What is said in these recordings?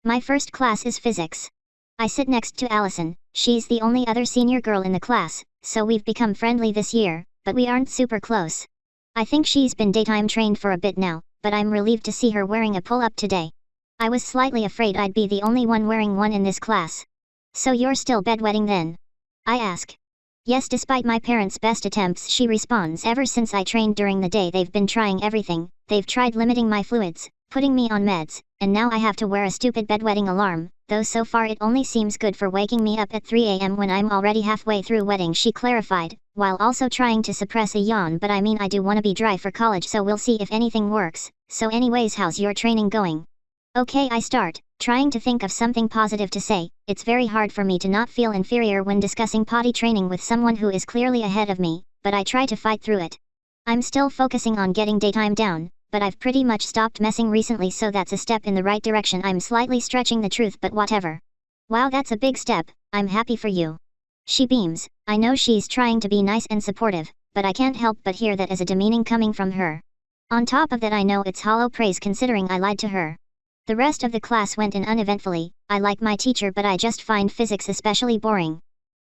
My first class is physics. I sit next to Allison, she's the only other senior girl in the class, so we've become friendly this year, but we aren't super close. I think she's been daytime trained for a bit now, but I'm relieved to see her wearing a pull-up today. I was slightly afraid I'd be the only one wearing one in this class. So you're still bedwetting then? I ask. Yes, despite my parents' best attempts, she responds. Ever since I trained during the day they've been trying everything. They've tried limiting my fluids, putting me on meds, and now I have to wear a stupid bedwetting alarm, though so far it only seems good for waking me up at 3 a.m. when I'm already halfway through wetting, she clarified, while also trying to suppress a yawn. But I mean, I do want to be dry for college, so we'll see if anything works. So anyways, how's your training going? Okay, I start, trying to think of something positive to say. It's very hard for me to not feel inferior when discussing potty training with someone who is clearly ahead of me, but I try to fight through it. I'm still focusing on getting daytime down, but I've pretty much stopped messing recently, so that's a step in the right direction. I'm slightly stretching the truth, but whatever. Wow, that's a big step, I'm happy for you. She beams. I know she's trying to be nice and supportive, but I can't help but hear that as a demeaning coming from her. On top of that, I know it's hollow praise considering I lied to her. The rest of the class went in uneventfully. I like my teacher, but I just find physics especially boring.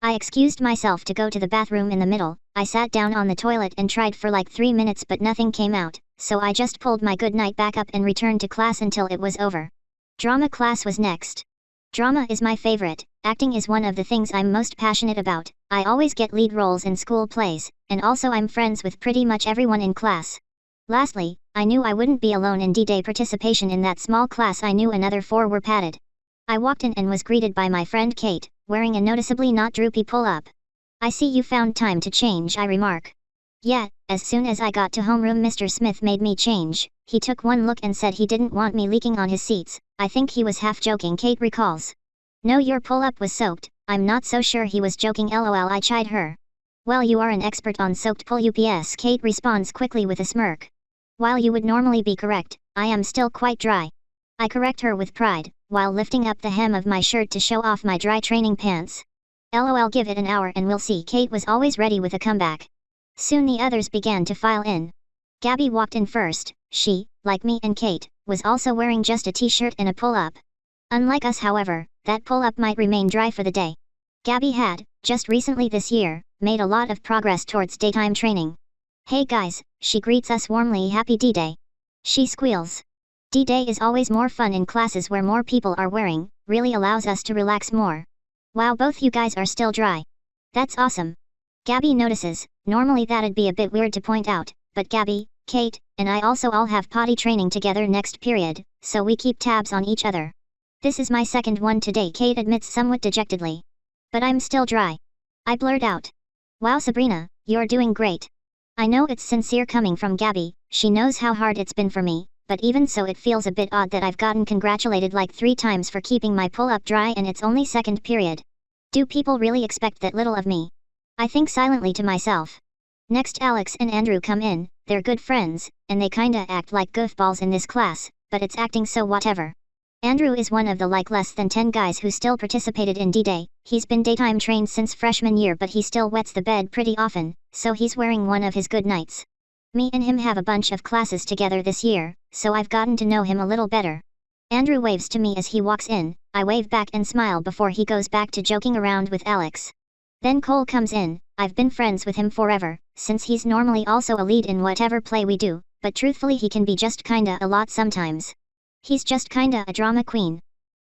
I excused myself to go to the bathroom in the middle. I sat down on the toilet and tried for like 3 minutes, but nothing came out, so I just pulled my good night back up and returned to class until it was over. Drama class was next. Drama is my favorite. Acting is one of the things I'm most passionate about. I always get lead roles in school plays, and also I'm friends with pretty much everyone in class. Lastly, I knew I wouldn't be alone in D-Day participation in that small class. I knew another 4 were padded. I walked in and was greeted by my friend Kate, wearing a noticeably not droopy pull-up. I see you found time to change, I remark. Yeah, as soon as I got to homeroom Mr. Smith made me change. He took one look and said he didn't want me leaking on his seats. I think he was half joking, Kate recalls. No, your pull-up was soaked. I'm not so sure he was joking, lol, I chide her. Well, you are an expert on soaked pull ups, Kate responds quickly with a smirk. While you would normally be correct, I am still quite dry. I correct her with pride, while lifting up the hem of my shirt to show off my dry training pants. LOL, give it an hour and we'll see. Kate was always ready with a comeback. Soon the others began to file in. Gabby walked in first. She, like me and Kate, was also wearing just a t-shirt and a pull-up. Unlike us, however, that pull-up might remain dry for the day. Gabby had, just recently this year, made a lot of progress towards daytime training. Hey guys, she greets us warmly. Happy D-Day. She squeals. D-Day is always more fun in classes where more people are wearing, really allows us to relax more. Wow, both you guys are still dry. That's awesome. Gabby notices. Normally that'd be a bit weird to point out, but Gabby, Kate, and I also all have potty training together next period, so we keep tabs on each other. This is my second one today, Kate admits somewhat dejectedly. But I'm still dry. I blurt out. Wow, Sabrina, you're doing great. I know it's sincere coming from Gabby. She knows how hard it's been for me, but even so it feels a bit odd that I've gotten congratulated like 3 times for keeping my pull-up dry and it's only second period. Do people really expect that little of me? I think silently to myself. Next, Alex and Andrew come in. They're good friends, and they kinda act like goofballs in this class, but it's acting, so whatever. Andrew is one of the less than 10 guys who still participated in D-Day. He's been daytime trained since freshman year, but he still wets the bed pretty often, so he's wearing one of his good nights. Me and him have a bunch of classes together this year, so I've gotten to know him a little better. Andrew waves to me as he walks in. I wave back and smile before he goes back to joking around with Alex. Then Cole comes in. I've been friends with him forever, since he's normally also a lead in whatever play we do, but truthfully he can be just kinda a lot sometimes. He's just kinda a drama queen.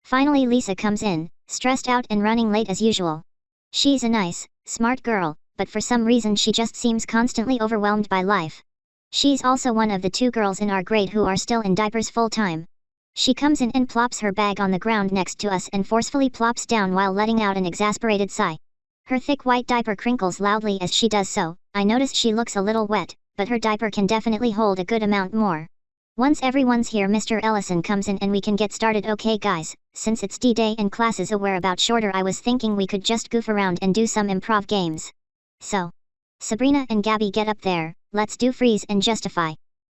Finally Lisa comes in, stressed out and running late as usual. She's a nice, smart girl, but for some reason she just seems constantly overwhelmed by life. She's also one of the 2 girls in our grade who are still in diapers full time. She comes in and plops her bag on the ground next to us and forcefully plops down while letting out an exasperated sigh. Her thick white diaper crinkles loudly as she does so. I notice she looks a little wet, but her diaper can definitely hold a good amount more. Once everyone's here, Mr. Ellison comes in and we can get started. Okay guys, since it's D-Day and classes are about shorter, I was thinking we could just goof around and do some improv games. So, Sabrina and Gabby get up there. Let's do Freeze and Justify.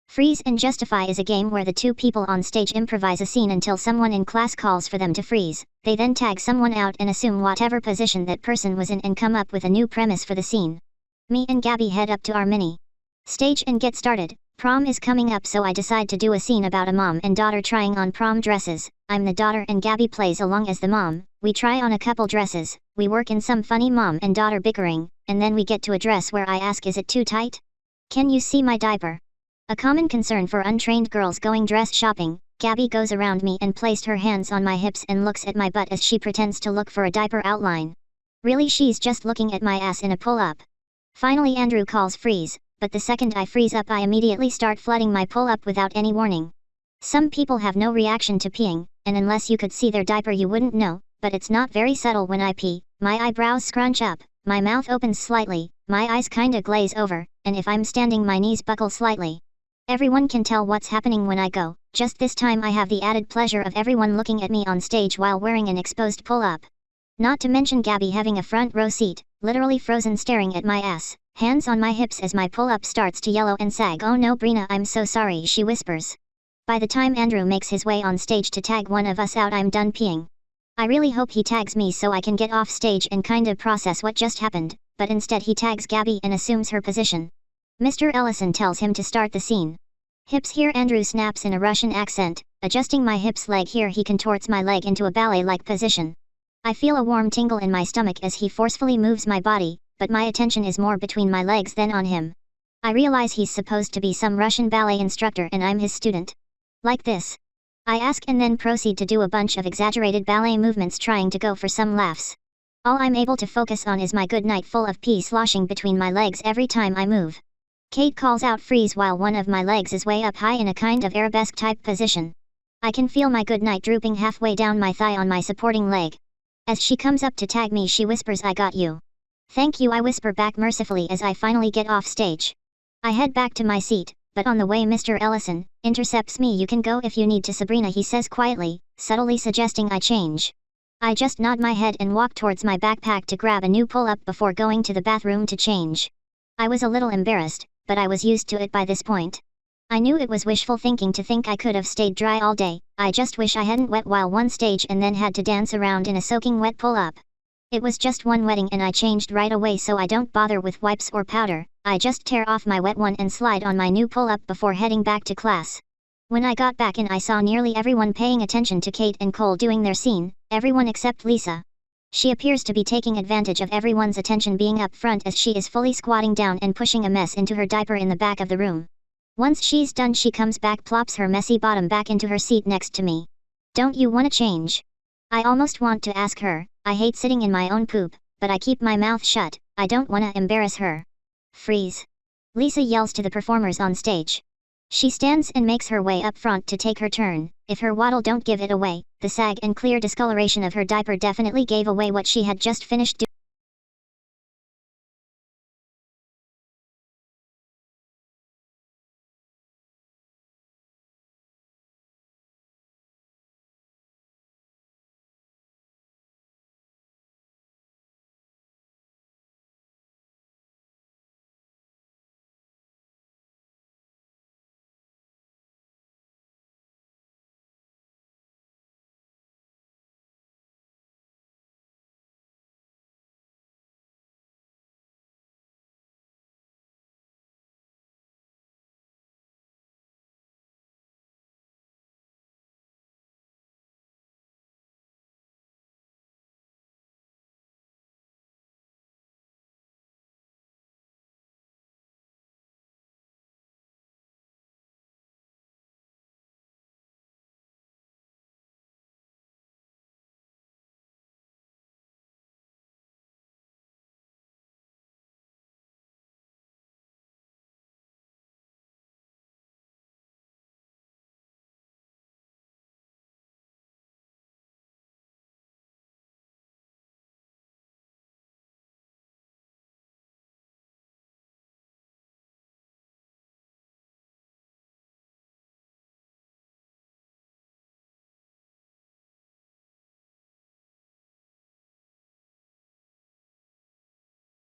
Freeze and Justify is a game where the 2 people on stage improvise a scene until someone in class calls for them to freeze. They then tag someone out and assume whatever position that person was in and come up with a new premise for the scene. Me and Gabby head up to our mini stage and get started. Prom is coming up, so I decide to do a scene about a mom and daughter trying on prom dresses. I'm the daughter and Gabby plays along as the mom. We try on a couple dresses, we work in some funny mom and daughter bickering, and then we get to a dress where I ask, is it too tight? Can you see my diaper? A common concern for untrained girls going dress shopping. Gabby goes around me and placed her hands on my hips and looks at my butt as she pretends to look for a diaper outline. Really, she's just looking at my ass in a pull-up. Finally Andrew calls freeze, but the second I freeze up I immediately start flooding my pull-up without any warning. Some people have no reaction to peeing, and unless you could see their diaper you wouldn't know, but it's not very subtle when I pee. My eyebrows scrunch up, my mouth opens slightly, my eyes kinda glaze over, and if I'm standing my knees buckle slightly. Everyone can tell what's happening when I go, just this time I have the added pleasure of everyone looking at me on stage while wearing an exposed pull-up. Not to mention Gabby having a front row seat, literally frozen staring at my ass, hands on my hips as my pull-up starts to yellow and sag. Oh no Brina, I'm so sorry, she whispers. By the time Andrew makes his way on stage to tag one of us out I'm done peeing. I really hope he tags me so I can get off stage and kinda process what just happened, but instead he tags Gabby and assumes her position. Mr. Ellison tells him to start the scene. Hips here, Andrew snaps in a Russian accent, adjusting my hips. Leg here, he contorts my leg into a ballet-like position. I feel a warm tingle in my stomach as he forcefully moves my body, but my attention is more between my legs than on him. I realize he's supposed to be some Russian ballet instructor and I'm his student. Like this. I ask and then proceed to do a bunch of exaggerated ballet movements trying to go for some laughs. All I'm able to focus on is my good night full of pee sloshing between my legs every time I move. Kate calls out freeze while one of my legs is way up high in a kind of arabesque type position. I can feel my good night drooping halfway down my thigh on my supporting leg. As she comes up to tag me she whispers, I got you. Thank you, I whisper back mercifully as I finally get off stage. I head back to my seat, but on the way Mr. Ellison intercepts me. You can go if you need to, Sabrina, he says quietly, subtly suggesting I change. I just nod my head and walk towards my backpack to grab a new pull-up before going to the bathroom to change. I was a little embarrassed, but I was used to it by this point. I knew it was wishful thinking to think I could have stayed dry all day. I just wish I hadn't wet while on stage and then had to dance around in a soaking wet pull-up. It was just one wetting and I changed right away so I don't bother with wipes or powder. I just tear off my wet one and slide on my new pull-up before heading back to class. When I got back in I saw nearly everyone paying attention to Kate and Cole doing their scene, everyone except Lisa. She appears to be taking advantage of everyone's attention being up front as she is fully squatting down and pushing a mess into her diaper in the back of the room. Once she's done she comes back, plops her messy bottom back into her seat next to me. Don't you wanna change? I almost want to ask her. I hate sitting in my own poop, but I keep my mouth shut. I don't wanna embarrass her. Freeze. Lisa yells to the performers on stage. She stands and makes her way up front to take her turn. If her waddle don't give it away, the sag and clear discoloration of her diaper definitely gave away what she had just finished doing.